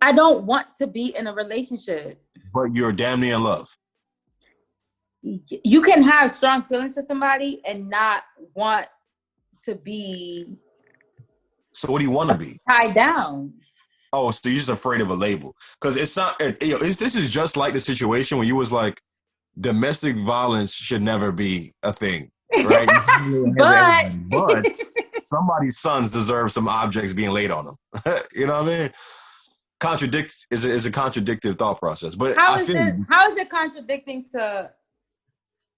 I don't want to be in a relationship. But you're damn near in love. You can have strong feelings for somebody and not want to be. So what do you want to be? Tied down. Oh, so you're just afraid of a label. Because it's not, this is just like the situation where you was like, domestic violence should never be a thing, right? but somebody's sons deserve some objects being laid on them. You know what I mean? Is a contradictive thought process. But how is it contradicting to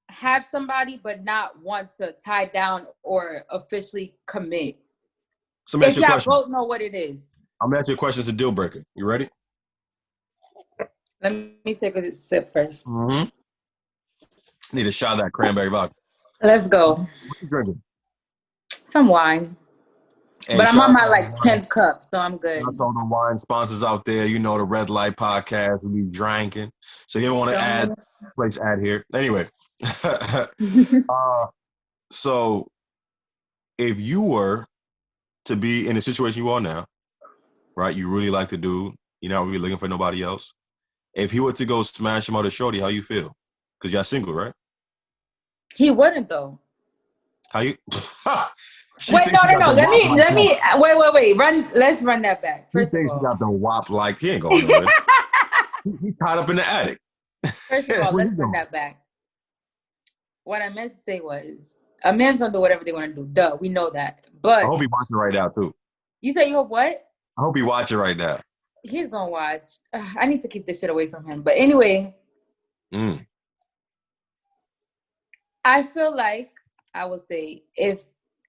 have somebody but not want to tie down or officially commit? So if y'all both know what it is. I'm gonna ask you a question. It's a deal breaker. You ready? Let me take a sip first. Mm-hmm. Need a shot of that cranberry vodka. Let's go. What you drinking? Some wine. Hey, but I'm on my 10th cup, so I'm good. That's all the wine sponsors out there. You know, the Red Light Podcast, we be drinking. So you don't want to add, place ad here. Anyway. So if you were to be in the situation you are now, right? You really like the dude. You're not really looking for nobody else. If he were to go smash him out of shorty, how you feel? Because y'all single, right? He wouldn't, though. How you? Wait, no. Let me. Wait. Let's run that back. First of all, he got the wop like he ain't going nowhere. He tied up in the attic. First of all, let's run that back. What I meant to say was, a man's gonna do whatever they want to do. Duh, we know that. But I hope he watching right now too. You say you hope what? I hope he watching right now. He's gonna watch. I need to keep this shit away from him. But anyway, I feel like I would say if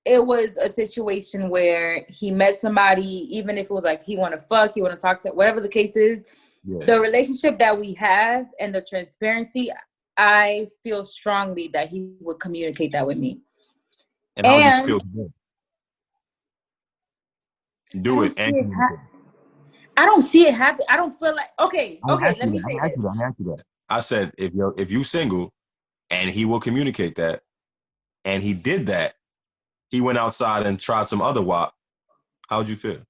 it was a situation where he met somebody, even if it was like he want to fuck, he want to talk to, whatever the case is, the relationship that we have and the transparency, I feel strongly that he would communicate that with me. And how do you feel? Do it. I don't see it happen. I don't feel like okay. Let me say this. I said if you single, and he will communicate that, and he did that, he went outside and tried some other wop. How would you feel?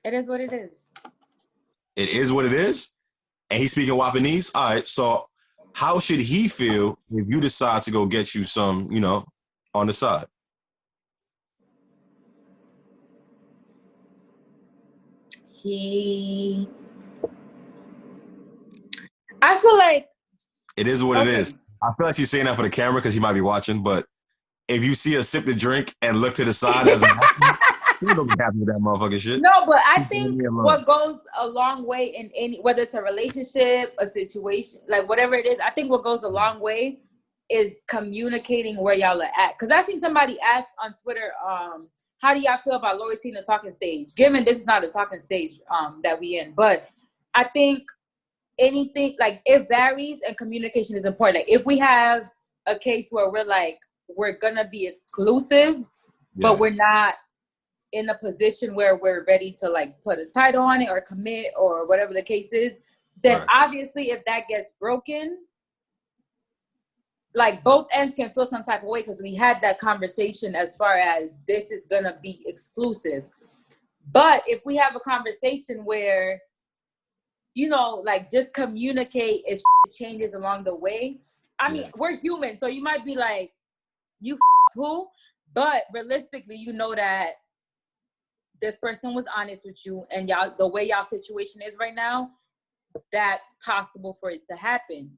It is what it is. It is what it is, and he's speaking Wapanese. All right, so how should he feel if you decide to go get you some, on the side? I feel like it is what it is. I feel like she's saying that for the camera because he might be watching, but if you see her sip the drink and look to the side as a you're gonna be happy with that motherfucking shit. No, but I think what goes a long way in any, whether it's a relationship, a situation, like whatever it is, I think what goes a long way is communicating where y'all are at. Because I seen somebody ask on Twitter, how do y'all feel about loyalty in the talking stage? Given this is not a talking stage that we in, but I think anything, like, it varies and communication is important. Like, if we have a case where we're gonna be exclusive, but we're not in a position where we're ready to put a title on it or commit or whatever the case is, then obviously if that gets broken, both ends can feel some type of way because we had that conversation as far as this is gonna be exclusive. But if we have a conversation where, just communicate if shit changes along the way. I mean, we're human, so you might be like, you who? But realistically, you know that this person was honest with you, and y'all, the way y'all situation is right now, that's possible for it to happen.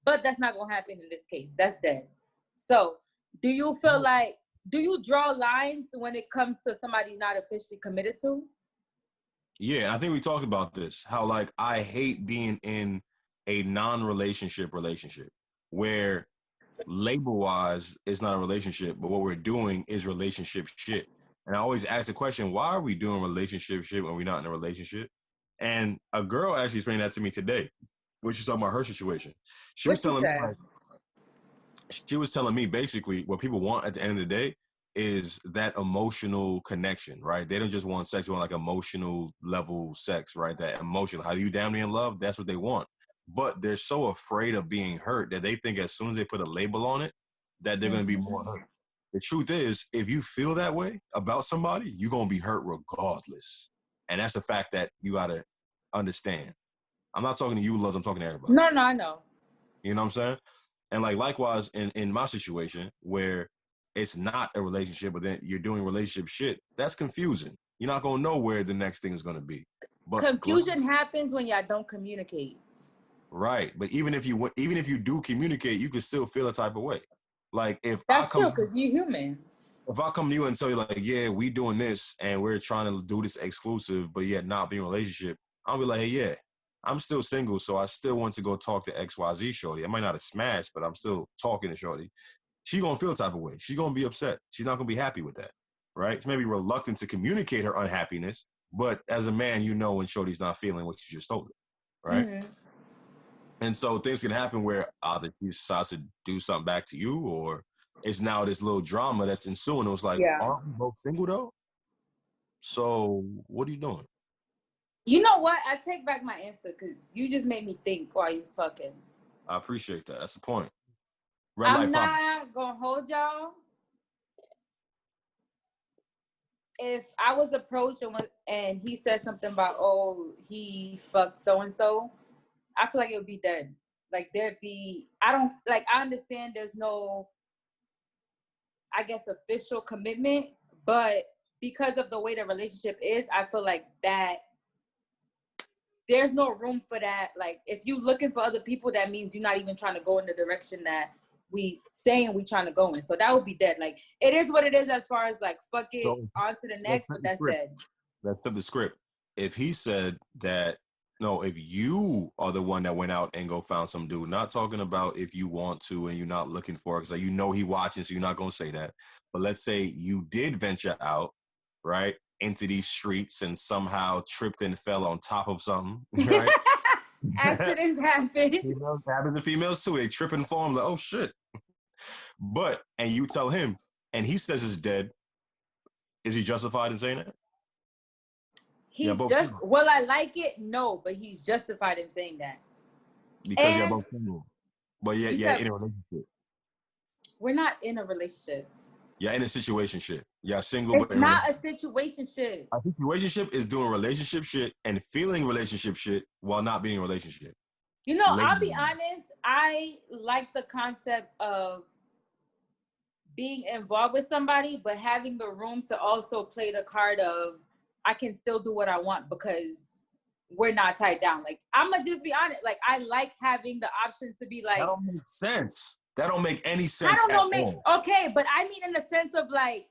But that's not gonna happen in this case. That's dead. So, do you feel do you draw lines when it comes to somebody not officially committed to? Yeah, I think we talked about this. How I hate being in a non-relationship where label-wise it's not a relationship, but what we're doing is relationship shit. And I always ask the question, why are we doing relationship shit when we're not in a relationship? And a girl actually explained that to me today, when she was talking about her situation. She was telling me basically what people want at the end of the day is that emotional connection, right? They don't just want sex, they want emotional level sex, right? That emotional, how do you damn near in love? That's what they want. But they're so afraid of being hurt that they think as soon as they put a label on it, that they're going to be more hurt. The truth is, if you feel that way about somebody, you're going to be hurt regardless. And that's a fact that you got to understand. I'm not talking to you, Luz. I'm talking to everybody. No, I know. You know what I'm saying? And like likewise in my situation where it's not a relationship, but then you're doing relationship shit, that's confusing. You're not gonna know where the next thing is gonna be. But confusion happens when y'all don't communicate. Right, but even if you do communicate, you can still feel a type of way. Like if that's true, because you're human. If I come to you and tell you like, yeah, we doing this and we're trying to do this exclusive, but yet not be in a relationship, I'll be like, hey, yeah, I'm still single, so I still want to go talk to XYZ shorty. I might not have smashed, but I'm still talking to shorty. She gonna feel a type of way. She gonna be upset. She's not gonna be happy with that, right? She may be reluctant to communicate her unhappiness, but as a man, you know when shorty's not feeling what you just told her, right? Mm-hmm. And so things can happen where either she decides to do something back to you, or it's now this little drama that's ensuing. It was like, aren't we both single though? So what are you doing? You know what? I take back my answer because you just made me think while you was talking. I appreciate that. That's the point. I'm not going to hold y'all. If I was approached and he said something about, oh, he fucked so-and-so, I feel like it would be dead. Like I understand there's no, I guess, official commitment, but because of the way the relationship is, I feel like that there's no room for that. Like if you're looking for other people, that means you're not even trying to go in the direction that we saying we trying to go in. So that would be dead. Like it is what it is as far as like fuck it, on to the next, but that's dead. That's the script. If he said that, no, if you are the one that went out and go found some dude, not talking about if you want to and you're not looking for it, because you know he watching, so you're not going to say that. But let's say you did venture out, right, into these streets and somehow tripped and fell on top of something, right? Accidents happen. It happens to females too. They trip and fall. I'm like, oh shit. And you tell him, and he says it's dead. Is he justified in saying that? He's just, will I like it? No, but he's justified in saying that. Because you're both single. But yeah, in a relationship. We're not in a relationship. Yeah, in a situationship. Yeah, single. It's but not a situationship. A situationship is doing relationship shit and feeling relationship shit while not being in a relationship. You know, I'll be honest. I like the concept of being involved with somebody, but having the room to also play the card of I can still do what I want because we're not tied down. Like, I'm going to just be honest. Like, I like having the option to be like. That don't make sense. That don't make any sense. I don't know. Okay, but I mean in the sense of like,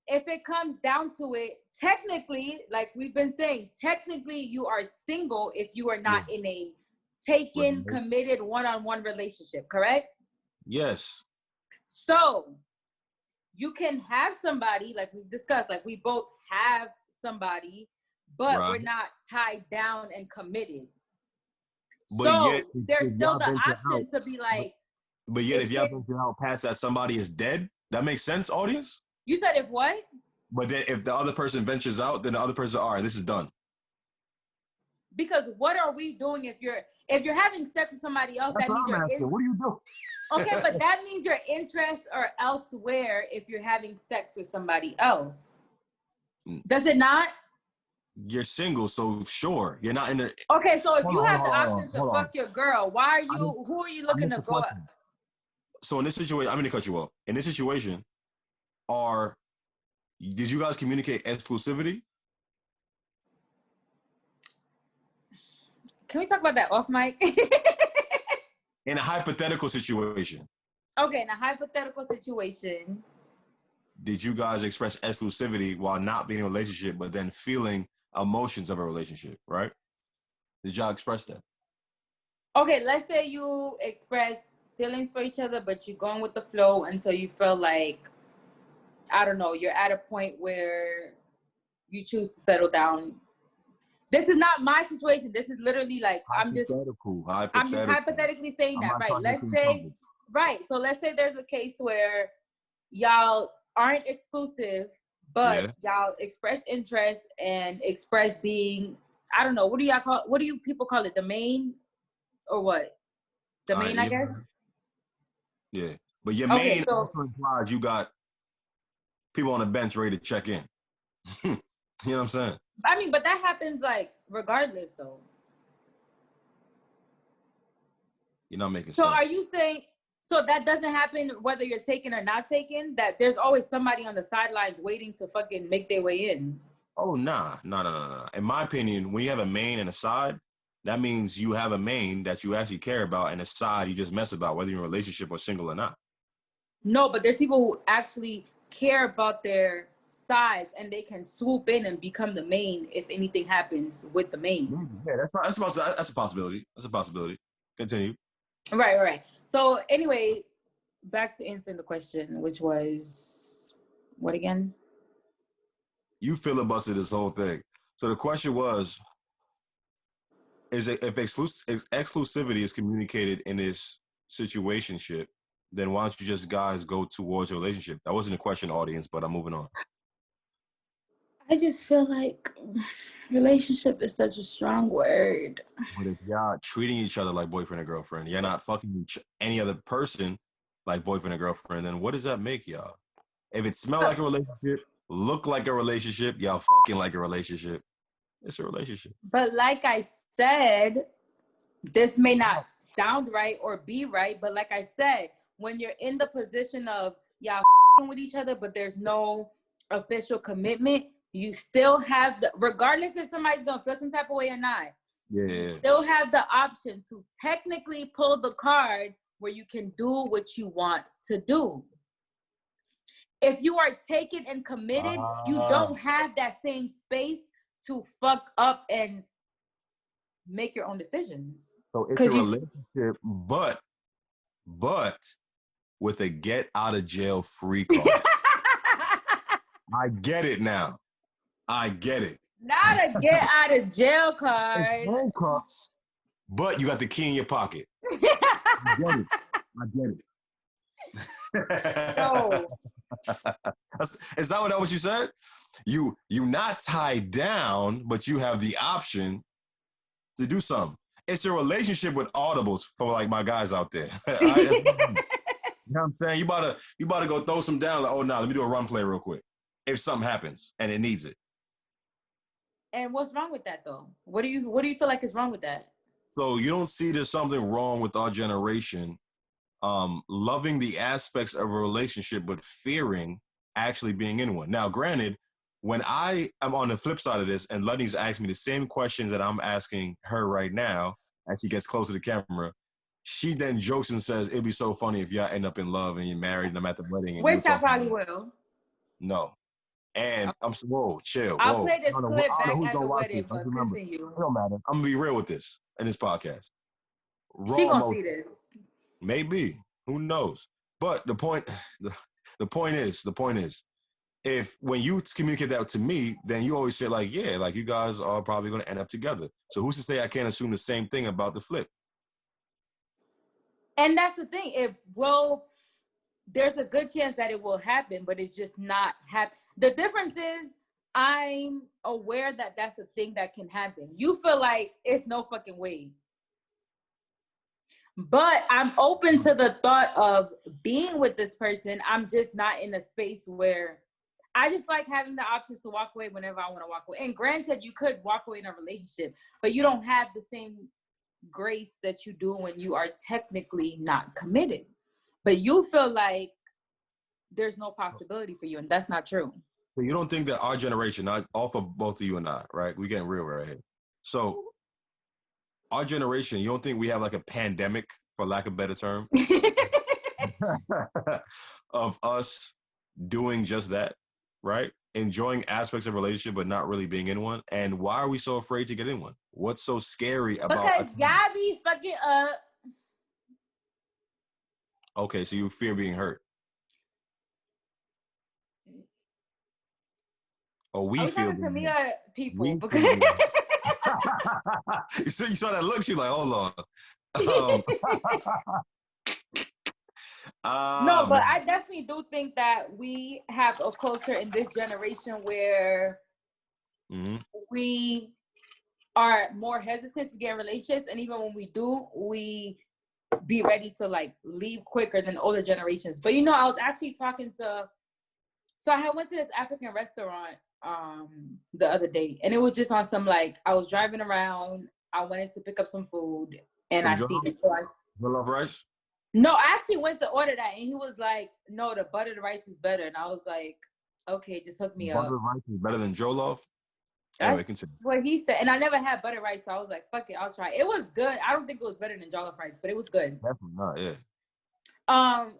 if it comes down to it, technically, like we've been saying, technically you are single if you are not in a taken, committed, one-on-one relationship, correct? Yes. So you can have somebody, like we've discussed, like we both have somebody, but we're not tied down and committed. But so there's still the option to be like. But yet, if y'all venture out past that somebody is dead, that makes sense, audience? You said if what? But then if the other person ventures out, then the other person, all right, this is done. Because what are we doing if you're having sex with somebody else? That's that means you're what do you do? Okay, but that means your interests are elsewhere if you're having sex with somebody else. Does it not? You're single, so sure. You're not in the. Okay, so if you have the option to fuck your girl, who are you looking to go at? So in this situation, I'm going to cut you off. In this situation, did you guys communicate exclusivity? Can we talk about that off mic? In a hypothetical situation. Okay, in a hypothetical situation. Did you guys express exclusivity while not being in a relationship, but then feeling emotions of a relationship, right? Did y'all express that? Okay, let's say you express feelings for each other, but you're going with the flow until you feel like, I don't know, you're at a point where you choose to settle down. This is not my situation. This is literally like, I'm just hypothetically saying that, right? So let's say there's a case where y'all aren't exclusive, but y'all express interest and express being, I don't know, what do you people call it? The main or what? The main, I guess? Yeah. But your main also implies you got people on the bench ready to check in. You know what I'm saying? I mean, but that happens like regardless, though. You're not making So sense. are you saying, so that doesn't happen whether you're taken or not taken? That there's always somebody on the sidelines waiting to fucking make their way in? Oh, nah. In my opinion, when you have a main and a side, that means you have a main that you actually care about and a side you just mess about, whether you're in a relationship or single or not. No, but there's people who actually care about their sides and they can swoop in and become the main if anything happens with the main. Yeah, that's a possibility. That's a possibility. Continue. Right. So anyway, back to answering the question, which was what again? You filibustered this whole thing. So the question was, if exclusivity is communicated in this situationship, then why don't you just guys go towards a relationship? That wasn't a question, audience, but I'm moving on. I just feel like relationship is such a strong word. But if y'all treating each other like boyfriend and girlfriend, you're not fucking any other person like boyfriend and girlfriend, then what does that make y'all? If it smell like a relationship, look like a relationship, y'all fucking like a relationship, it's a relationship. But like I said, this may not sound right or be right, but like I said, when you're in the position of y'all with each other, but there's no official commitment, you still have the, regardless if somebody's gonna feel some type of way or not, you still have the option to technically pull the card where you can do what you want to do. If you are taken and committed, you don't have that same space to fuck up and make your own decisions. So it's a relationship, but with a get out of jail free card. I get it now. I get it. Not a get out of jail card. Handcuffs, but you got the key in your pocket. I get it. No. Is that what you said? You not tied down, but you have the option to do something. It's a relationship with audibles for like my guys out there. You know what I'm saying? You about to go throw some down. Like, oh no, let me do a run play real quick. If something happens and it needs it. And what's wrong with that though? What do you feel like is wrong with that? So you don't see there's something wrong with our generation loving the aspects of a relationship but fearing actually being in one. Now, granted, when I am on the flip side of this and Ludney's asking me the same questions that I'm asking her right now as she gets close to the camera, she then jokes and says, it'd be so funny if y'all end up in love and you're married and I'm at the wedding. And which I probably will. No. And I'm so, whoa, chill. I'll play this clip back at the wedding, but continue. It don't matter. I'm going to be real with this in this podcast. She going to see this. Maybe. Who knows? But the point is, if when you communicate that to me, then you always say like, yeah, like you guys are probably going to end up together. So who's to say I can't assume the same thing about the flip? And that's the thing. There's a good chance that it will happen, but it's just not happen. The difference is I'm aware that that's a thing that can happen. You feel like it's no fucking way. But I'm open to the thought of being with this person. I'm just not in a space where I just like having the options to walk away whenever I want to walk away. And granted, you could walk away in a relationship, but you don't have the same grace that you do when you are technically not committed. But you feel like there's no possibility for you, and that's not true. So you don't think that our generation, not all for both of you and I, right? We're getting real right here. So our generation, you don't think we have like a pandemic, for lack of a better term, of us doing just that, right? Enjoying aspects of a relationship, but not really being in one. And why are we so afraid to get in one? What's so scary about? Because y'all be fucking up. Okay, so you fear being hurt. Or we feel talking to me or people? Because you saw that look. She's like, hold on. No, but I definitely do think that we have a culture in this generation where we are more hesitant to get in relationships, and even when we do, we be ready to like leave quicker than older generations. But you know, I was actually talking to, so I had went to this African restaurant the other day, and it was just on some, like, I was driving around, I wanted to pick up some food, and I seen it. So Jollof rice? No, I actually went to order that, and he was like, no, the buttered rice is better. And I was like, okay, just hook me up. Buttered rice is better than jollof? Anyway, continue. What he said. And I never had buttered rice, so I was like, fuck it, I'll try it. It was good. I don't think it was better than jollof rice, but it was good. Definitely not, yeah.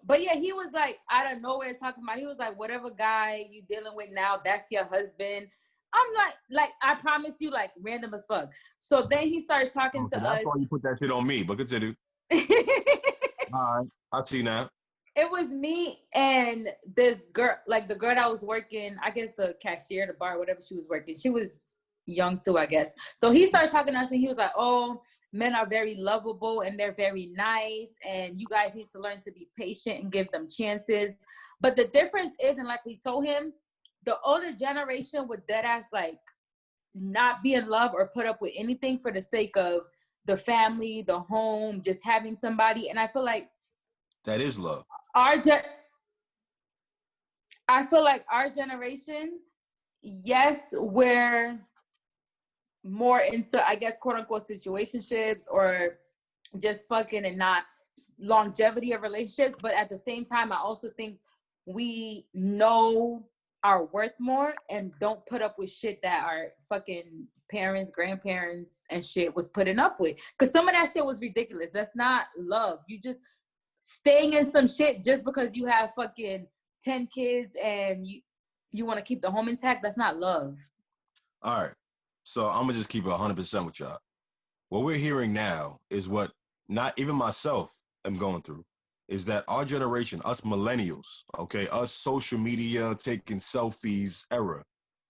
But yeah, he was like, out of nowhere talking about, he was like, whatever guy you dealing with now, that's your husband. I'm like, I promise you, like, random as fuck. So then he starts talking to us. That's why you put that shit on me, but continue. All right, I see now. It was me and this girl, like the girl that was working, I guess the cashier, the bar, whatever she was working. She was young too, I guess. So he starts talking to us and he was like, oh, men are very lovable and they're very nice. And you guys need to learn to be patient and give them chances. But the difference is, and like we told him, the older generation would deadass like not be in love or put up with anything for the sake of the family, the home, just having somebody. And I feel like that is love. I feel like our generation, yes, we're more into, I guess, quote unquote, situationships or just fucking and not longevity of relationships. But at the same time, I also think we know our worth more and don't put up with shit that our fucking parents, grandparents, and shit was putting up with. Because some of that shit was ridiculous. That's not love. You just staying in some shit just because you have fucking 10 kids and you want to keep the home intact. That's not love. All right. So I'm going to just keep it 100% with y'all. What we're hearing now is what not even myself am going through, is that our generation, us millennials, okay, us social media taking selfies era,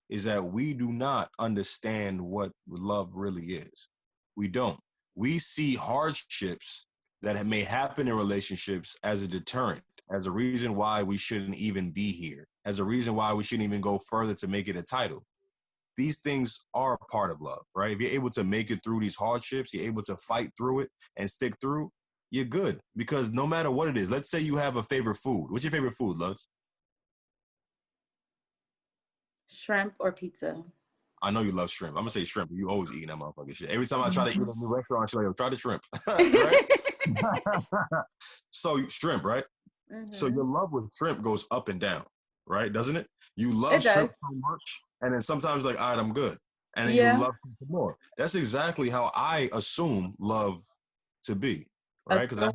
is that we do not understand what love really is. We don't. We see hardships that may happen in relationships as a deterrent, as a reason why we shouldn't even be here, as a reason why we shouldn't even go further to make it a title. These things are a part of love, right? If you're able to make it through these hardships, you're able to fight through it and stick through, you're good. Because no matter what it is, let's say you have a favorite food. What's your favorite food, Lutz? Shrimp or pizza. I know you love shrimp. I'm going to say shrimp. You always eating that motherfucking shit. Every time I try to eat a new restaurant, she's like, try the shrimp. Right? So shrimp, right? Mm-hmm. So your love with shrimp goes up and down, right? Doesn't it? You love shrimp so much, and then sometimes like, all right, I'm good. And then you love shrimp more. That's exactly how I assume love to be, right? Because I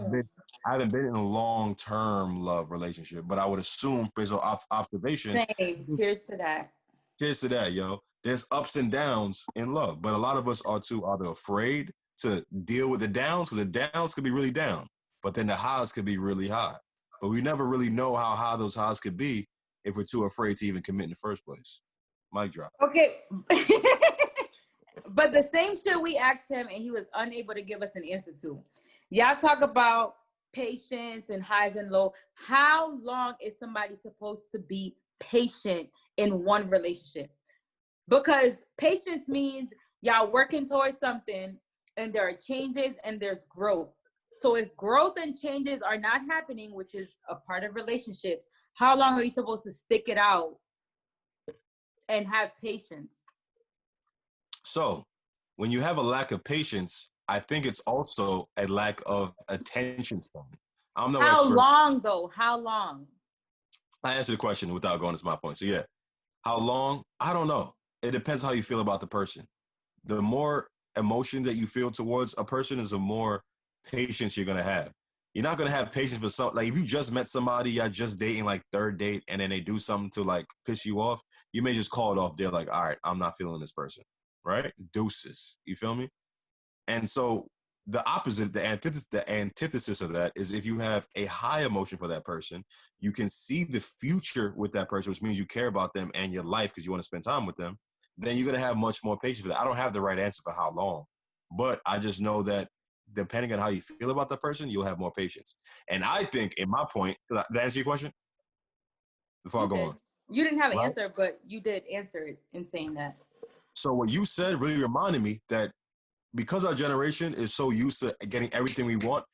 haven't been in a long-term love relationship, but I would assume based on observation. Same. Cheers to that. Cheers to that, yo. There's ups and downs in love, but a lot of us are too either afraid to deal with the downs, because the downs could be really down, but then the highs could be really high. But we never really know how high those highs could be if we're too afraid to even commit in the first place. Mic drop. Okay. But the same shit we asked him and he was unable to give us an answer to. Y'all talk about patience and highs and lows. How long is somebody supposed to be patient in one relationship? Because patience means y'all working towards something and there are changes and there's growth. So if growth and changes are not happening, which is a part of relationships, how long are you supposed to stick it out and have patience? So when you have a lack of patience, I think it's also a lack of attention span. I'm no How expert. Long though? How long? I answered the question without going to my point. So yeah, how long? I don't know. It depends how you feel about the person. The more emotion that you feel towards a person is the more patience you're going to have. You're not going to have patience for some, like if you just met somebody, you're just dating like third date and then they do something to like piss you off, you may just call it off. They're like, all right, I'm not feeling this person, right? Deuces. You feel me? And so the opposite, the antithesis of that is if you have a high emotion for that person, you can see the future with that person, which means you care about them and your life because you want to spend time with them, then you're going to have much more patience for that. I don't have the right answer for how long, but I just know that depending on how you feel about the person, you'll have more patience. And I think in my point, did I answer your question? Before I go on. You didn't have an answer, but you did answer it in saying that. So what you said really reminded me that because our generation is so used to getting everything we want,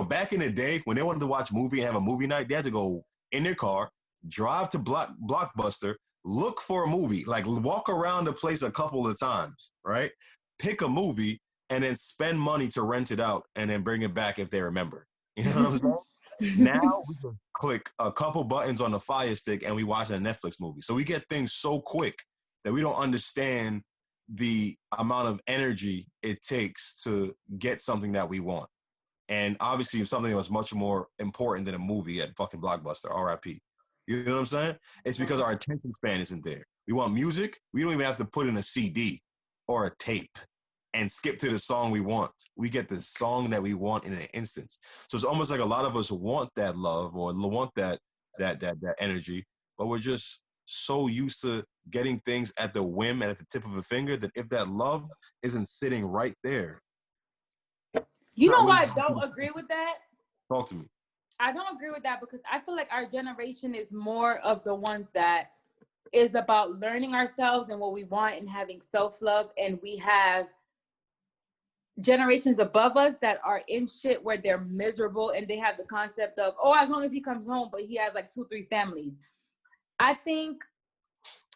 back in the day when they wanted to watch a movie and have a movie night, they had to go in their car, drive to Blockbuster, look for a movie, like walk around the place a couple of times, right? Pick a movie and then spend money to rent it out and then bring it back if they remember. You know what I'm saying? Now we can click a couple buttons on the Fire Stick and we watch a Netflix movie. So we get things so quick that we don't understand the amount of energy it takes to get something that we want. And obviously something that was much more important than a movie at fucking Blockbuster, RIP. You know what I'm saying? It's because our attention span isn't there. We want music. We don't even have to put in a CD or a tape and skip to the song we want. We get the song that we want in an instance. So it's almost like a lot of us want that love or want that energy, but we're just so used to getting things at the whim and at the tip of a finger that if that love isn't sitting right there. You know why I don't agree with that? Talk to me. I don't agree with that because I feel like our generation is more of the ones that is about learning ourselves and what we want and having self-love. And we have generations above us that are in shit where they're miserable and they have the concept of, oh, as long as he comes home, but he has like 2-3 families. I think,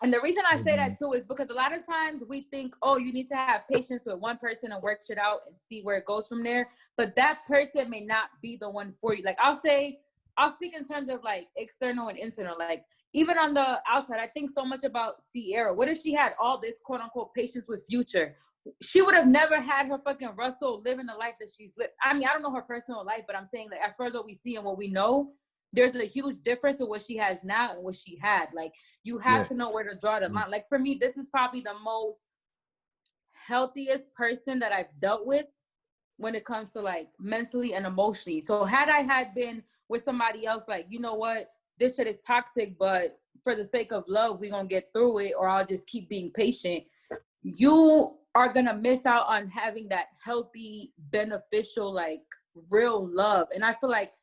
and the reason I say that too is because a lot of times we think, oh, you need to have patience with one person and work shit out and see where it goes from there. But that person may not be the one for you. Like I'll speak in terms of like external and internal. Like even on the outside, I think so much about Sierra. What if she had all this quote unquote patience with Future? She would have never had her fucking Russell living the life that she's lived. I mean, I don't know her personal life, but I'm saying like as far as what we see and what we know, there's a huge difference of what she has now and what she had. Like you have to know where to draw the line. Like for me, this is probably the most healthiest person that I've dealt with when it comes to like mentally and emotionally. So had I had been with somebody else, like, you know what, this shit is toxic, but for the sake of love, we're gonna get through it, or I'll just keep being patient. You are gonna miss out on having that healthy, beneficial, like real love. And I feel like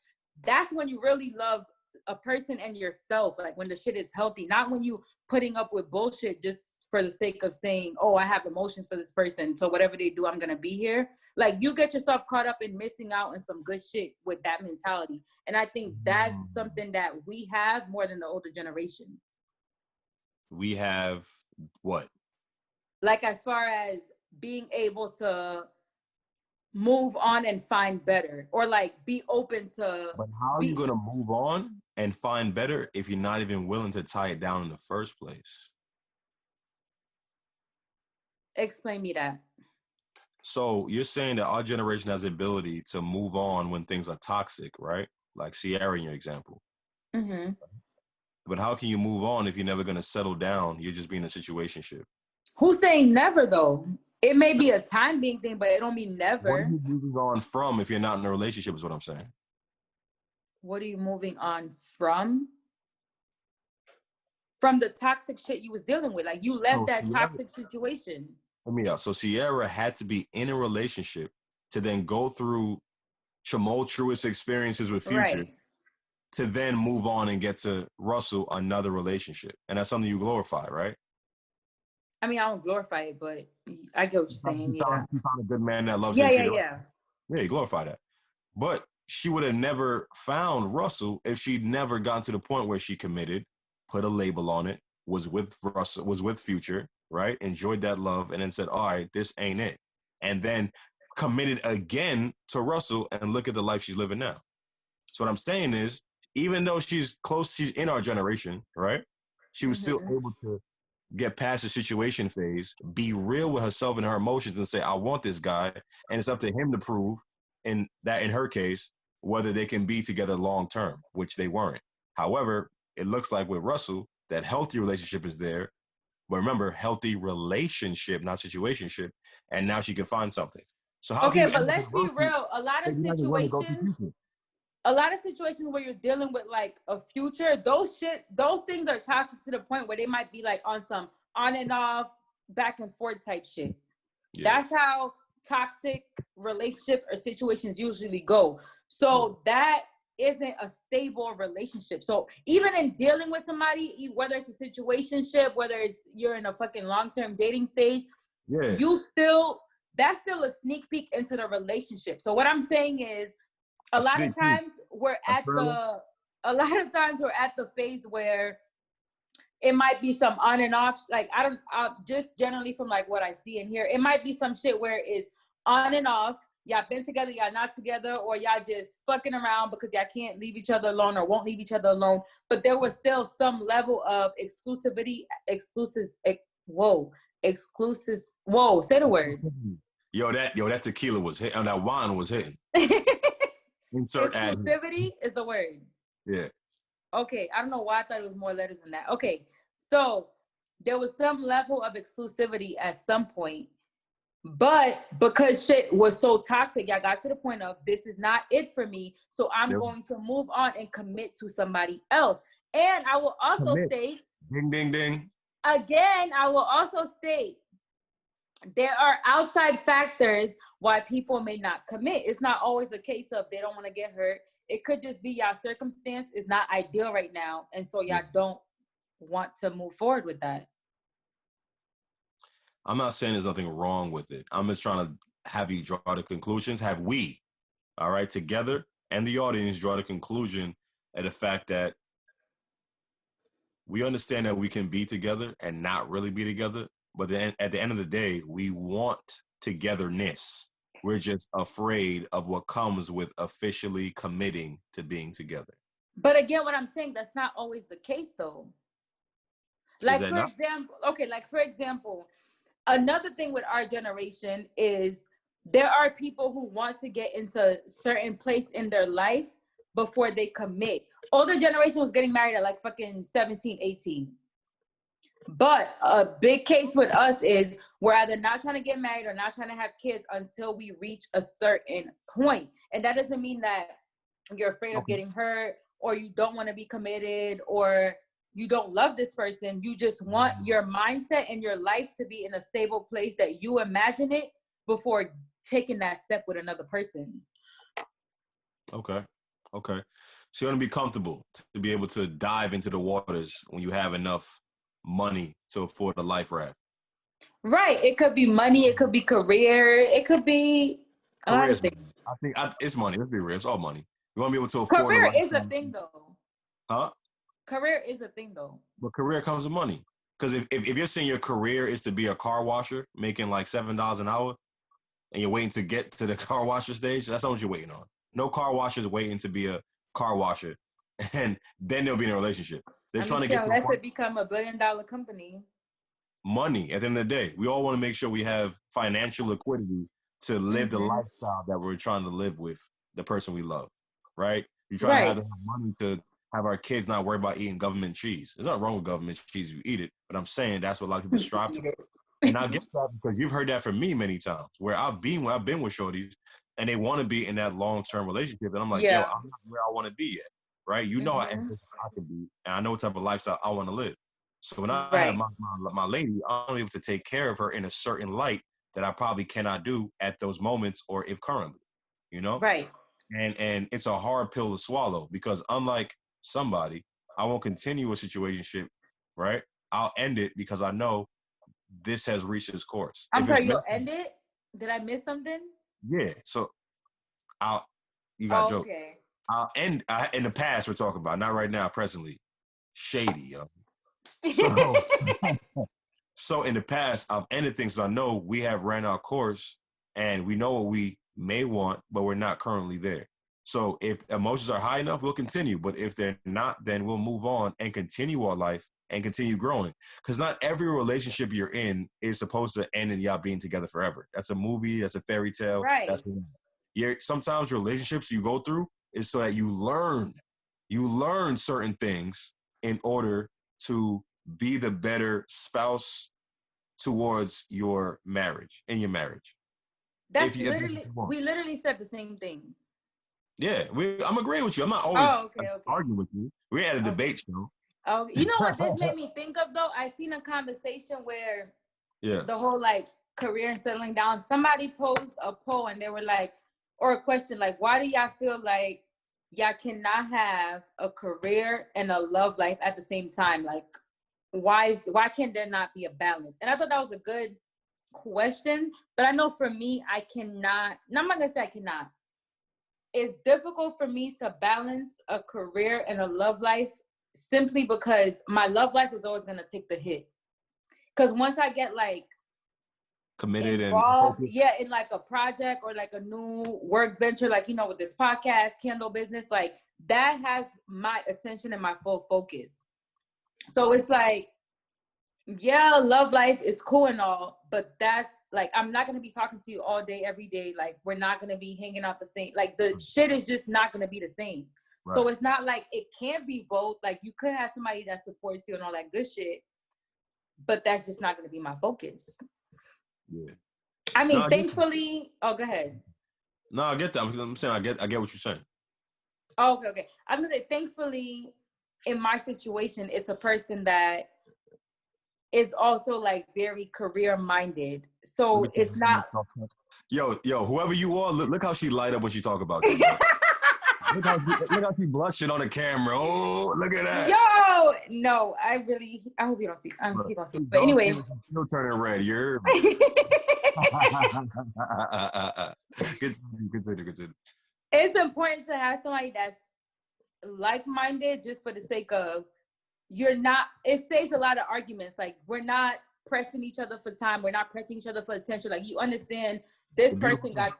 that's when you really love a person and yourself, like when the shit is healthy, not when you putting up with bullshit just for the sake of saying, oh, I have emotions for this person, so whatever they do, I'm gonna be here. Like you get yourself caught up in missing out on some good shit with that mentality. And I think that's something that we have more than the older generation. We have what? Like as far as being able to move on and find better, or like be open to. But how are you gonna move on and find better if you're not even willing to tie it down in the first place? Explain me that. So you're saying that our generation has the ability to move on when things are toxic, right? Like Sierra in your example. Mm-hmm. But how can you move on if you're never gonna settle down? You're just being a situationship. Who's saying never though? It may be a time being thing, but it don't mean never. What are you moving on from if you're not in a relationship is what I'm saying. What are you moving on from? From the toxic shit you was dealing with. Like you left that toxic situation. Let me out. So Sierra had to be in a relationship to then go through tumultuous experiences with Future, right, to then move on and get to Russell, another relationship. And that's something you glorify, right? I mean, I don't glorify it, but I get what you're saying. You found a good man that loves you. Yeah, you glorify that. But she would have never found Russell if she'd never gotten to the point where she committed, put a label on it, was with Russell, was with Future, right? Enjoyed that love, and then said, all right, this ain't it. And then committed again to Russell, and look at the life she's living now. So what I'm saying is, even though she's close, she's in our generation, right? She was still able to get past the situation phase, be real with herself and her emotions, and say, I want this guy. And it's up to him to prove, in her case, whether they can be together long term, which they weren't. However, it looks like with Russell, that healthy relationship is there. But remember, healthy relationship, not situationship. And now she can find something. So how okay, but let's be real. A lot of situations where you're dealing with like a Future, those things are toxic to the point where they might be like on some on and off, back and forth type shit. Yeah. That's how toxic relationship or situations usually go. So that isn't a stable relationship. So even in dealing with somebody, whether it's a situationship, whether it's you're in a fucking long-term dating stage, that's still a sneak peek into the relationship. So what I'm saying is, a lot of times we're at the phase where It might be some on and off. Like, just generally from like what I see and hear, it might be some shit where it's on and off. Y'all been together, y'all not together, or y'all just fucking around because y'all can't leave each other alone or won't leave each other alone. But there was still some level of exclusivity, whoa, say the word. Yo, that tequila was hitting, that wine was hitting. Insert exclusivity is the word. Yeah. Okay, I don't know why I thought it was more letters than that. Okay, so there was some level of exclusivity at some point. But because shit was so toxic, y'all got to the point of, this is not it for me. So I'm going to move on and commit to somebody else. And I will also state, ding, ding, ding. Again, I will also state, there are outside factors why people may not commit. It's not always a case of they don't want to get hurt. It could just be y'all circumstance is not ideal right now. And so y'all don't want to move forward with that. I'm not saying there's nothing wrong with it. I'm just trying to have you draw the conclusions. Have we, all right, together and the audience draw the conclusion at the fact that we understand that we can be together and not really be together. But then at the end of the day, we want togetherness. We're just afraid of what comes with officially committing to being together. But again, what I'm saying, that's not always the case though. Like, for example, another thing with our generation is there are people who want to get into a certain place in their life before they commit. Older generation was getting married at like fucking 17, 18. But a big case with us is we're either not trying to get married or not trying to have kids until we reach a certain point. And that doesn't mean that you're afraid of getting hurt or you don't want to be committed or you don't love this person. You just want your mindset and your life to be in a stable place that you imagine it before taking that step with another person. Okay. So you want to be comfortable to be able to dive into the waters when you have enough money to afford a life raft. Right. It could be money. It could be career. It could be a lot of things. I think it's money. Let's be real. It's all money. You want to be able to afford career is a thing though. Huh? Career is a thing though. But career comes with money. Because if you're saying your career is to be a car washer, making like $7 an hour, and you're waiting to get to the car washer stage, that's not what you're waiting on. No car washer is waiting to be a car washer, and then they'll be in a relationship. They're trying to get unless it become $1 billion company. Money at the end of the day. We all want to make sure we have financial liquidity to live the lifestyle that we're trying to live with the person we love, right? You're trying to have money to have our kids not worry about eating government cheese. There's nothing wrong with government cheese if you eat it, but I'm saying that's what a lot of people strive to. And I get that because you've heard that from me many times, where I've been with shorties and they want to be in that long-term relationship, and I'm like, yo, I'm not where I want to be yet, right? You know, I can be, and I know what type of lifestyle I want to live. So when I have my lady, I'm able to take care of her in a certain light that I probably cannot do at those moments or if currently, you know? Right. And it's a hard pill to swallow because unlike somebody, I won't continue a situationship, right? I'll end it because I know this has reached its course. I'm sorry, you'll end it? Did I miss something? Yeah. So you got a joke. Okay. I'll end in the past we're talking about, not right now, presently. Shady, yo. So in the past, I've ended things I know we have ran our course and we know what we may want, but we're not currently there. So if emotions are high enough, we'll continue. But if they're not, then we'll move on and continue our life and continue growing. Because not every relationship you're in is supposed to end in y'all being together forever. That's a movie. That's a fairy tale. Right. Sometimes relationships you go through is so that you learn certain things in order to be the better spouse towards your marriage, in your marriage. We literally said the same thing. Yeah, I'm agreeing with you. I'm not always arguing with you. We're at a debate show. Oh, you know what this made me think of though? I seen a conversation where the whole like career and settling down. Somebody posed a poll and they were like, or a question like, why do y'all feel like y'all cannot have a career and a love life at the same time? Like, why can there not be a balance? And I thought that was a good question, but I know for me, I cannot. No, I'm not gonna say I cannot. It's difficult for me to balance a career and a love life simply because my love life is always going to take the hit. Because once I get like committed involved, and in like a project or like a new work venture, like, with this podcast, candle business, like that has my attention and my full focus. So it's like, yeah, love life is cool and all, but that's like, I'm not going to be talking to you all day, every day. Like, we're not going to be hanging out the same. Like, the shit is just not going to be the same. Right. So it's not like it can't be both. Like, you could have somebody that supports you and all that good shit, but that's just not going to be my focus. Yeah. I mean, thankfully, go ahead. No, I get that. I'm saying I get what you're saying. Oh, okay. I'm going to say, thankfully, in my situation, it's a person that is also like very career minded. So it's not. Yo, whoever you are, look how she light up when she talk about you. look how she blushing on the camera. Oh, look at that. Yo, no, I hope you don't see. He gonna see. But anyway, still turning red. You're. Continue. It's important to have somebody that's like-minded, just for the sake of it saves a lot of arguments. Like, we're not pressing each other for time. We're not pressing each other for attention. Like, you understand this person got,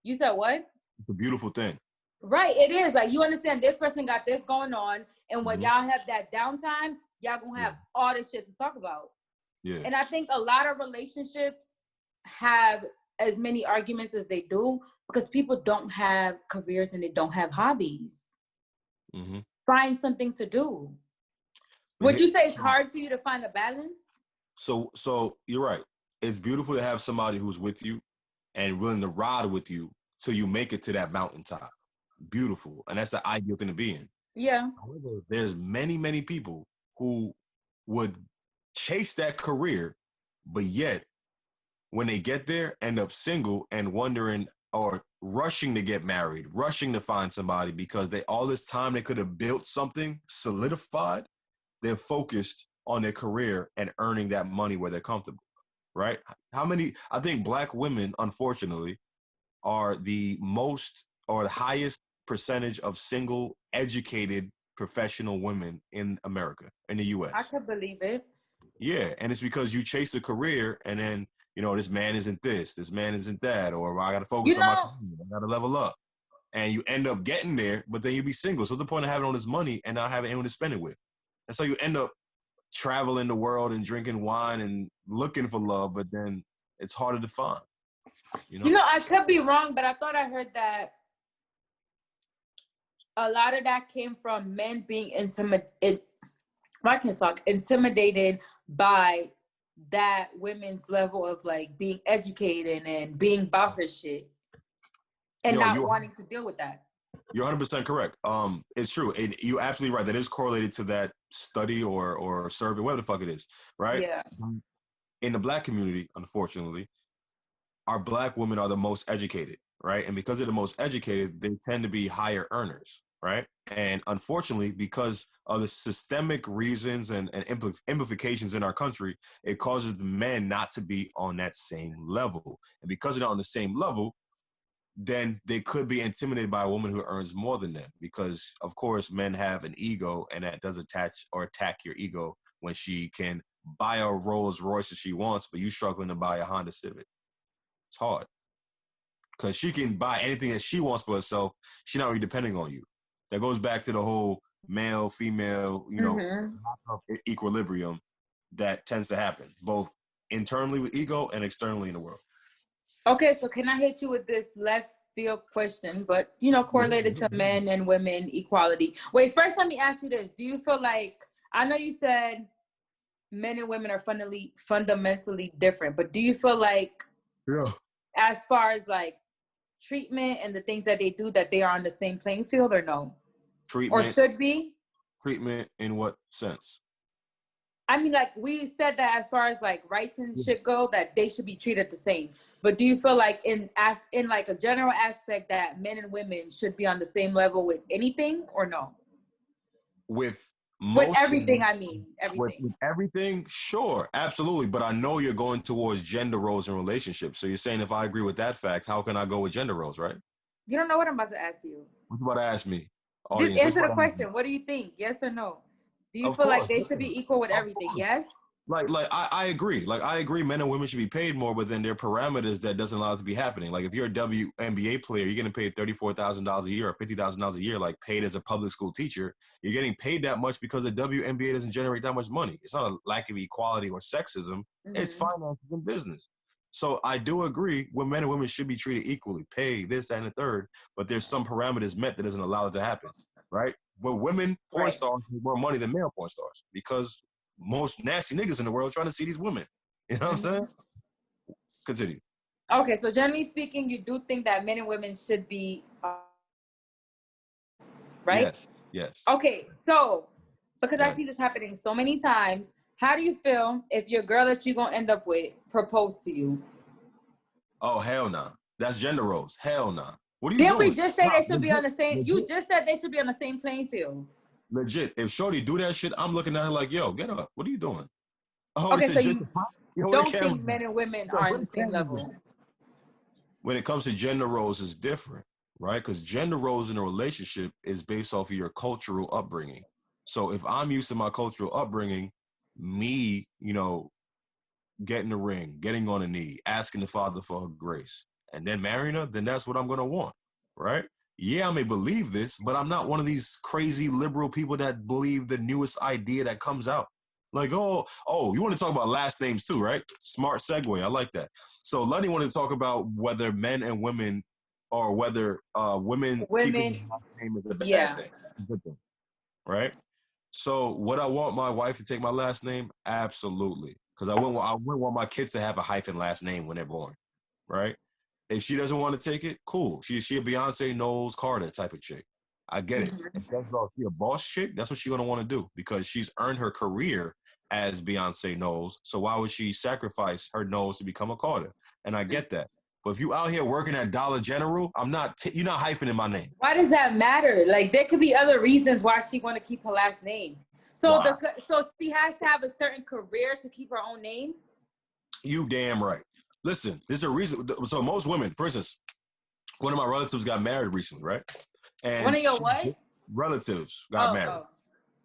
you said what? It's a beautiful thing. Right, it is. Like, you understand this person got this going on, and when y'all have that downtime, y'all gonna have all this shit to talk about. Yeah. And I think a lot of relationships have as many arguments as they do because people don't have careers and they don't have hobbies. Mm-hmm. Find something to do. Would you say it's hard for you to find a balance? So you're right. It's beautiful to have somebody who's with you and willing to ride with you till you make it to that mountaintop. Beautiful. And that's the ideal thing to be in. Yeah. However, there's many, many people who would chase that career, but yet when they get there, end up single and wondering or rushing to get married, rushing to find somebody because all this time they could have built something solidified. They're focused on their career and earning that money where they're comfortable, right? I think Black women, unfortunately, are the most or the highest percentage of single, educated, professional women in America, in the U.S. I could believe it. Yeah, and it's because you chase a career and then, this man isn't this man isn't that, or I got to focus on my career, I got to level up. And you end up getting there, but then you be single. So what's the point of having all this money and not having anyone to spend it with? And so you end up traveling the world and drinking wine and looking for love, but then it's harder to find. I could be wrong, but I thought I heard that a lot of that came from men being intimidated by that women's level of like being educated and being about her shit and not wanting to deal with that. You're 100% correct. It's true. You're absolutely right. That is correlated to that study or survey, whatever the fuck it is, right? Yeah. In the Black community, unfortunately, our Black women are the most educated, right? And because they're the most educated, they tend to be higher earners, right? And unfortunately, because of the systemic reasons and implications in our country, it causes the men not to be on that same level. And because they're not on the same level, then they could be intimidated by a woman who earns more than them because, of course, men have an ego, and that does attach or attack your ego when she can buy a Rolls Royce if she wants, but you struggling to buy a Honda Civic. It's hard because she can buy anything that she wants for herself. She's not really depending on you. That goes back to the whole male, female, equilibrium that tends to happen both internally with ego and externally in the world. Okay, so can I hit you with this left field question, but correlated to men and women equality? Wait, first let me ask you this. Do you feel like, I know you said men and women are fundamentally different, but do you feel like as far as like treatment and the things that they do, that they are on the same playing field or no? Treatment. Or should be? Treatment in what sense? I mean, like we said that as far as like rights and shit go, that they should be treated the same. But do you feel like in like a general aspect that men and women should be on the same level with anything or no? With everything, I mean, everything. With everything, sure, absolutely. But I know you're going towards gender roles in relationships. So you're saying if I agree with that fact, how can I go with gender roles, right? You don't know what I'm about to ask you. What you about to ask me? Just answer the question. What do you think? Yes or no? Do you Of feel course. like they should be equal with Of everything? course. Yes. I agree. Like, I agree men and women should be paid more, but then there are parameters that doesn't allow it to be happening. Like, if you're a WNBA player, you're getting paid $34,000 a year or $50,000 a year, like paid as a public school teacher. You're getting paid that much because the WNBA doesn't generate that much money. It's not a lack of equality or sexism. It's finances and business. So I do agree when men and women should be treated equally, pay this and the third, but there's some parameters met that doesn't allow it to happen, right? But women porn stars make more money than male porn stars because most nasty niggas in the world trying to see these women. You know what I'm saying? Continue. Okay, so generally speaking, you do think that men and women should be, right? Yes. Okay, so because I see this happening so many times, how do you feel if your girl that you're gonna end up with proposed to you? Oh, hell nah. That's gender roles. Hell nah. What are you Didn't doing? we just say they should be on the same? Legit. You just said they should be on the same playing field. Legit. If Shorty do that shit, I'm looking at her like, yo, get up. What are you doing? Oh, Okay, so you don't think camera. men and women are on the same level? When it comes to gender roles, it's different, right? Because gender roles in a relationship is based off of your cultural upbringing. So if I'm used to my cultural upbringing, me, getting the ring, getting on a knee, asking the Father for her grace, and then marrying her, then that's what I'm going to want, right? Yeah, I may believe this, but I'm not one of these crazy liberal people that believe the newest idea that comes out. Like, oh, you want to talk about last names too, right? Smart segue. I like that. So Lenny wanted to talk about whether men and women, or whether women keeping the last name is a bad thing. Good thing, right? So would I want my wife to take my last name? Absolutely. Because I wouldn't want my kids to have a hyphen last name when they're born, right? If she doesn't want to take it, cool. She a Beyonce Knowles Carter type of chick. I get it. If she a boss chick, that's what she's going to want to do because she's earned her career as Beyonce Knowles. So why would she sacrifice her Knowles to become a Carter? And I get that. But if you out here working at Dollar General, you're not hyphening my name. Why does that matter? Like, there could be other reasons why she want to keep her last name. So so she has to have a certain career to keep her own name? You damn right. Listen, there's a reason. So most women, for instance, one of my relatives got married recently, right? And one of your what? Relatives got married.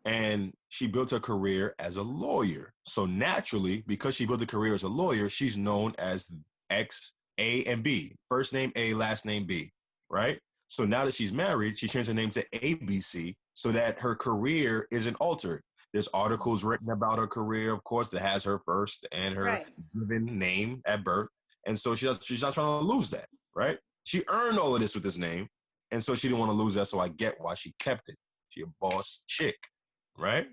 And she built her career as a lawyer. So naturally, because she built a career as a lawyer, she's known as X, A, and B. First name A, last name B, right? So now that she's married, she changed her name to ABC so that her career isn't altered. There's articles written about her career, of course, that has her first and her given name at birth. And so she's not trying to lose that, right? She earned all of this with this name. And so she didn't want to lose that. So I get why she kept it. She a boss chick, right?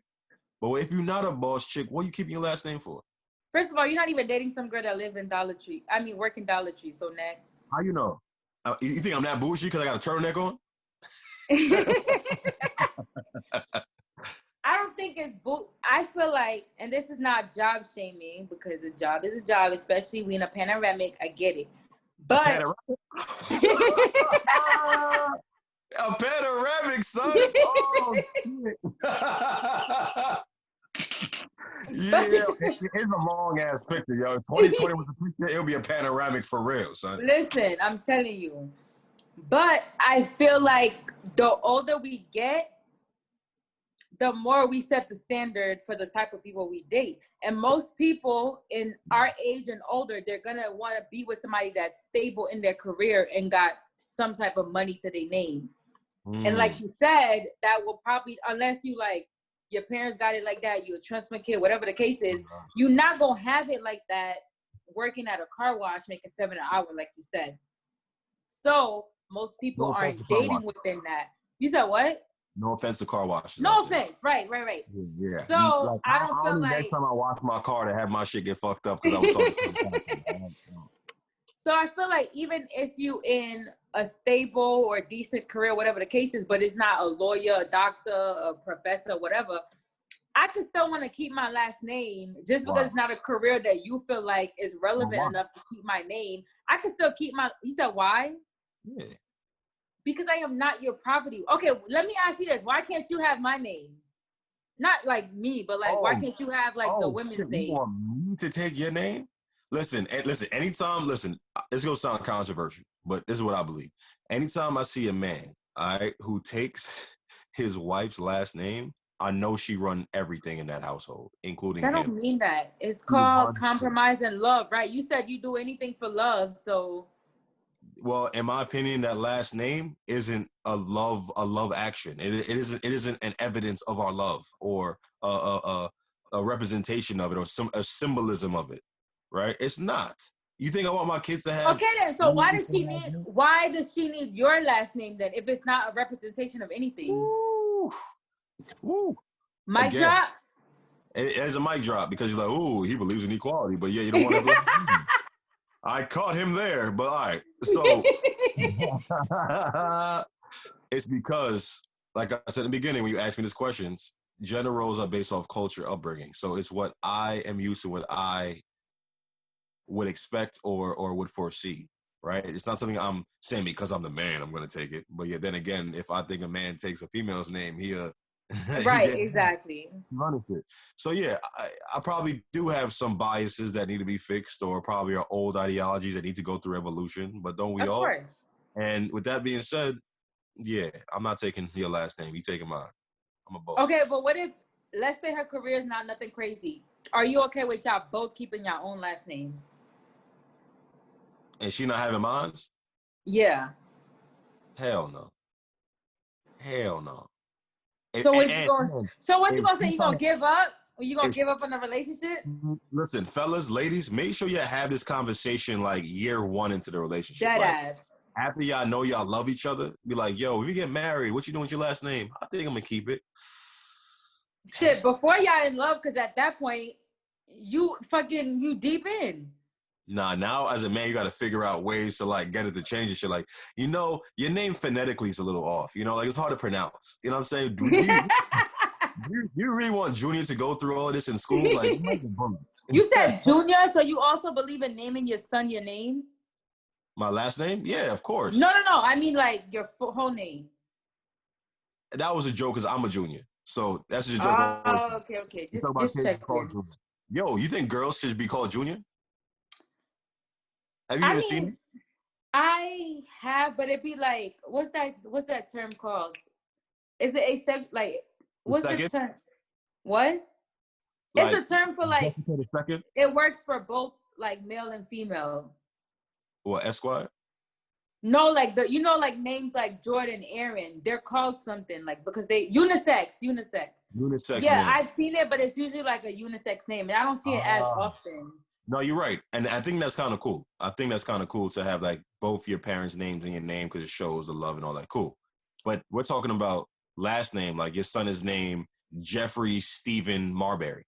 But if you're not a boss chick, what are you keeping your last name for? First of all, you're not even dating some girl that live in Dollar Tree. I mean, work in Dollar Tree. So next. How you know? You think I'm that bullshit because I got a turtleneck on? I don't think it's I feel like, and this is not job shaming because a job is a job, especially we in a panoramic. I get it, but a panoramic, son. Oh shit! Yeah, it's a long ass picture, yo. 2020 was a picture. It'll be a panoramic for real, son. Listen, I'm telling you, but I feel like the older we get, the more we set the standard for the type of people we date. And most people in our age and older, they're going to want to be with somebody that's stable in their career and got some type of money to their name. And like you said, that will probably, unless you like, your parents got it like that, you're a transfer kid, whatever the case is, you're not going to have it like that working at a car wash, making $7 an hour, like you said. So most people aren't dating within that. You said what? No offense to car washes. No offense. Right. Yeah. So like, I don't feel like next time I wash my car to have my shit get fucked up because I was talking. So I feel like even if you in a stable or decent career, whatever the case is, but it's not a lawyer, a doctor, a professor, whatever, I could still want to keep my last name just because it's not a career that you feel like is relevant enough to keep my name. I could still keep my. You said why? Yeah. Because I am not your property. Okay, let me ask you this. Why can't you have my name? Not like me, but like, why can't you have like the women's name? You want me to take your name? Listen, anytime, this is going to sound controversial, but this is what I believe. Anytime I see a man, all right, who takes his wife's last name, I know she run everything in that household, including That him. don't mean that. It's called compromise and love, right? You said you do anything for love, so. Well, in my opinion, that last name isn't a love action. It isn't an evidence of our love or a representation of it or a symbolism of it, right? It's not. You think I want my kids to have? Okay, then. So why does she need your last name then? If it's not a representation of anything. Woo. Mic drop. It's a mic drop because you're like, ooh, he believes in equality, but yeah, you don't want to. I caught him there, but all right. So it's because, like I said in the beginning, when you asked me these questions, gender roles are based off culture, upbringing. So it's what I am used to, what I would expect or would foresee, right? It's not something I'm saying because I'm the man, I'm going to take it. But yeah, then again, if I think a man takes a female's name, right, exactly. So yeah, I probably do have some biases that need to be fixed, or probably are old ideologies that need to go through evolution. But don't we all? Course. And with that being said, yeah, I'm not taking your last name. You taking mine. I'm a boss. Okay, but what if, let's say her career is not nothing crazy. Are you okay with y'all both keeping your own last names? And she not having mine? Yeah. Hell no. Hell no. So what you gonna say? You gonna give up? Or you gonna give up on the relationship? Listen, fellas, ladies, make sure you have this conversation like year one into the relationship. After y'all know y'all love each other, be like, yo, if we get married, what you doing with your last name? I think I'm gonna keep it. Shit, before y'all in love, because at that point, you deep in. Nah, now as a man, you got to figure out ways to like get it to change and shit. Like, you know, your name phonetically is a little off. You know, like it's hard to pronounce. You know what I'm saying? Do you really want Junior to go through all of this in school? Like, you said Junior, so you also believe in naming your son your name? My last name? Yeah, of course. No. I mean, like your whole name. That was a joke because I'm a junior. So that's just a joke. Oh, okay. Just checking. Yo, you think girls should be called Junior? Have you ever seen it? I have, but it'd be like, what's that term called? Is it what's the term? What? Like, it's a term for like, it works for both like male and female. What, Esquire? No, like like names like Jordan, Aaron, they're called something like, because they unisex. Unisex. Yeah, name. I've seen it, but it's usually like a unisex name, and I don't see it as often. No, you're right, and I think that's kind of cool. I think that's kind of cool to have like both your parents' names in your name because it shows the love and all that. Cool, but we're talking about last name. Like your son is named Jeffrey Stephen Marbury.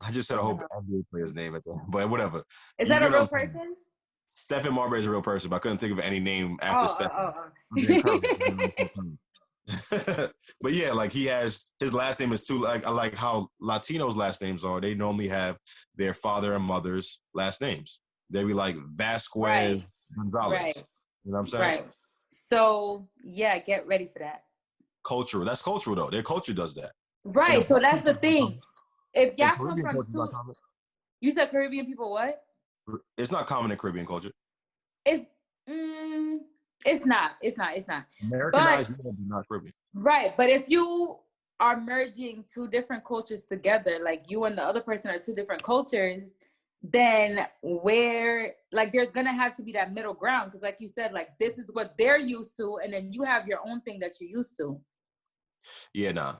I just said I hope NBA player's name at that, but whatever. Is that a real person? Stephen Marbury is a real person, but I couldn't think of any name after Stephen. But yeah, like his last name is too, like how Latinos' last names are. They normally have their father and mother's last names. They be like Vasquez Gonzalez. Right. You know what I'm saying? Right. So yeah, get ready for that. Cultural. That's cultural though. Their culture does that. Right. So that's the thing. If y'all come from you said Caribbean people what? It's not common in Caribbean culture. It's not. Americanized, not Caribbean. Right, but if you are merging two different cultures together, like you and the other person are two different cultures, then there's gonna have to be that middle ground, because like you said, like this is what they're used to, and then you have your own thing that you're used to. Yeah, nah.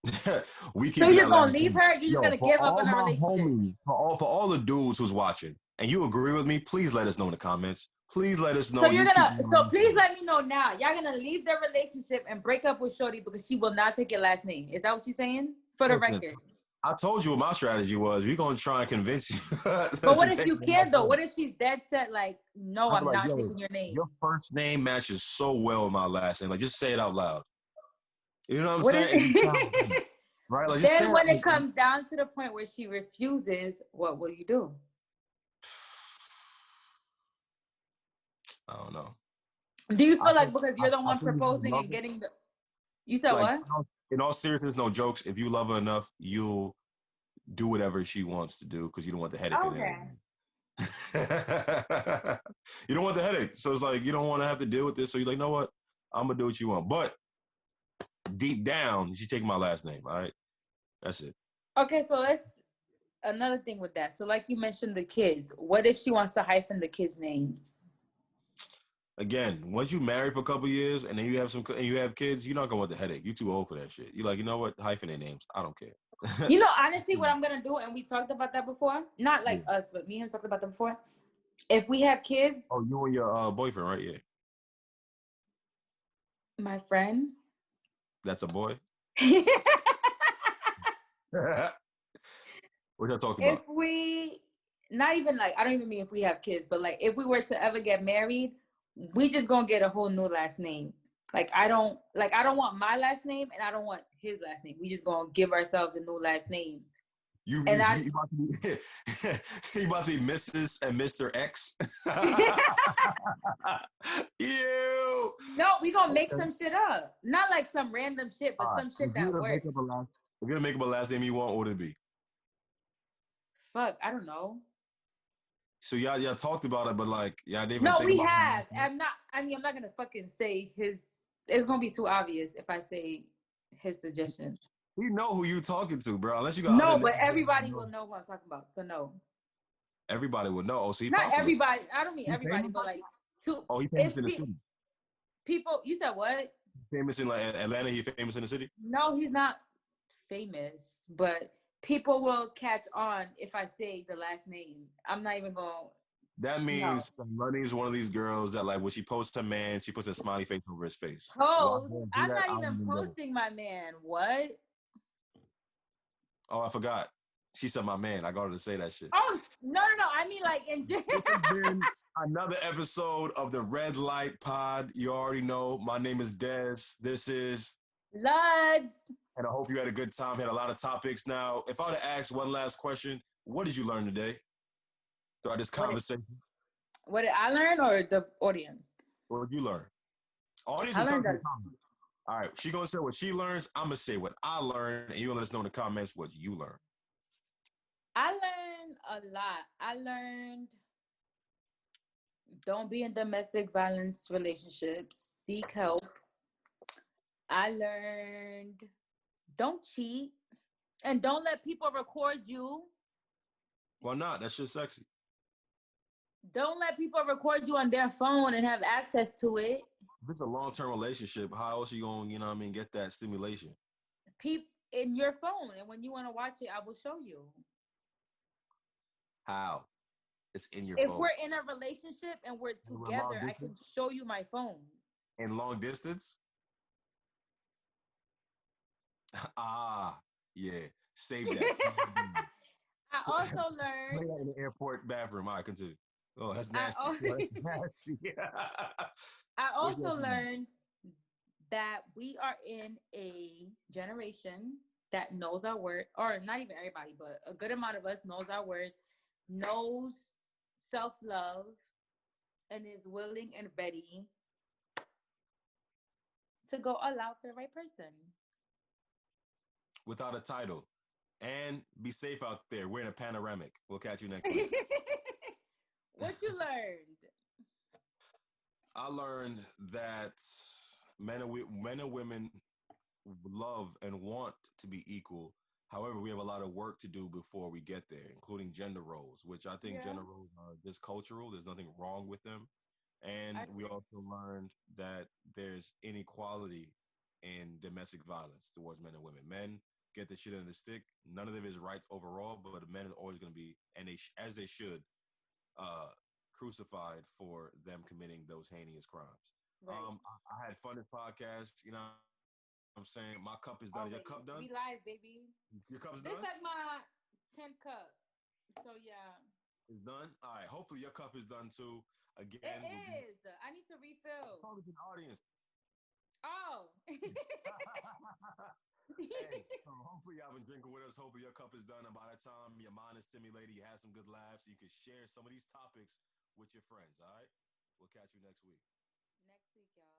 So you're just gonna leave her? You're just gonna give up on a relationship? Homies, for all the dudes who's watching, and you agree with me, please let us know in the comments. Please let us know. So please let me know now. Y'all gonna leave the relationship and break up with Shorty because she will not take your last name. Is that what you're saying? For the record. I told you what my strategy was. We're gonna try and convince you. But what if you can't though? What if she's dead set like, no, I'm not taking your name? Your first name matches so well with my last name. Like just say it out loud. You know what I'm saying? Right? Like, then when it comes down to the point where she refuses, what will you do? I don't know. Do you feel like because you're the one proposing and getting the... You said what? In all seriousness, no jokes. If you love her enough, you'll do whatever she wants to do because you don't want the headache. Okay. You don't want the headache. So it's like you don't want to have to deal with this. So you're like, you know what? I'm going to do what you want. But deep down, she take my last name. All right, that's it. Okay, so let's another thing with that. So, like you mentioned, the kids. What if she wants to hyphen the kids' names? Again, once you married for a couple years and then you have kids, you're not gonna want the headache. You're too old for that shit. You're like, you know what? Hyphenate names. I don't care. You know, honestly, what I'm gonna do, and we talked about that before. Not like us, but me and him talked about that before. If we have kids, oh, you and your boyfriend, right? Yeah. My friend. That's a boy. What y'all talked about? If we, not even like, I don't even mean if we have kids, but like if we were to ever get married, we just gonna get a whole new last name. I don't want my last name and I don't want his last name. We just gonna give ourselves a new last name. You about to be, you about to be Mrs. and Mr. X. Ew. No, we gonna make some shit up. Not like some random shit, but some shit that works. If you're gonna make up a last name you want, what would it be? Fuck, I don't know. So y'all talked about it, but like y'all didn't even No, think we about have. I'm not gonna fucking say his. It's gonna be too obvious if I say his suggestion. We know who you talking to, bro. Unless you got no, but everybody will know who I'm talking about. So no. Everybody would know. Oh, so not popular. Everybody. I don't mean everybody, but like two. Oh, he famous in the city. People, you said what? Famous in like Atlanta. He famous in the city? No, he's not famous, but people will catch on if I say the last name. I'm not even going. That means Lunny is one of these girls that like when she posts her man, she puts a smiley face over his face. Post? I'm not even posting my man. What? Oh, I forgot. She said my man. I got her to say that shit. Oh, no. I mean like in general. This has been another episode of the Red Light Pod. You already know. My name is Dez. This is Luds. And I hope you had a good time. Had a lot of topics. Now, if I were to ask one last question, what did you learn today throughout this conversation? What did I learn or the audience? What did you learn? Audience I learned that. All right, she gonna say what she learns. I'm gonna say what I learned, and you gonna let us know in the comments what you learned. I learned a lot. I learned don't be in domestic violence relationships. Seek help. I learned don't cheat and don't let people record you. Why not? That shit's sexy. Don't let people record you on their phone and have access to it. If it's a long-term relationship, how else you gonna, get that stimulation? Peep in your phone, and when you want to watch it, I will show you. How? It's in your phone. If we're in a relationship and we're together, I can show you my phone. In long distance? Yeah. Save that. I also learned. Play that in the airport bathroom. All right, continue. Oh, that's nasty. I also learned that we are in a generation that knows our worth, or not even everybody, but a good amount of us knows our worth, knows self-love, and is willing and ready to go all out for the right person. Without a title. And be safe out there. We're in a panoramic. We'll catch you next week. What you learned? I learned that men and women love and want to be equal. However, we have a lot of work to do before we get there, including gender roles, which I think gender roles are just cultural. There's nothing wrong with them. And we also learned that there's inequality in domestic violence towards men and women. Men get the shit in the stick. None of them is right overall, but men are always going to be, and as they should, crucified for them committing those heinous crimes. Right. I had fun this podcast. You know what I'm saying? My cup is done. Is your cup done? We live, baby. Your cup's done? This is like my 10th cup. So, yeah. It's done? All right. Hopefully your cup is done, too. Again. It is. I need to refill. Probably to the audience. Oh. Hey, so hopefully y'all been drinking with us. Hopefully your cup is done. And by that time, your mind is stimulated. You had some good laughs. You can share some of these topics with your friends. All right? We'll catch you next week. Next week, y'all.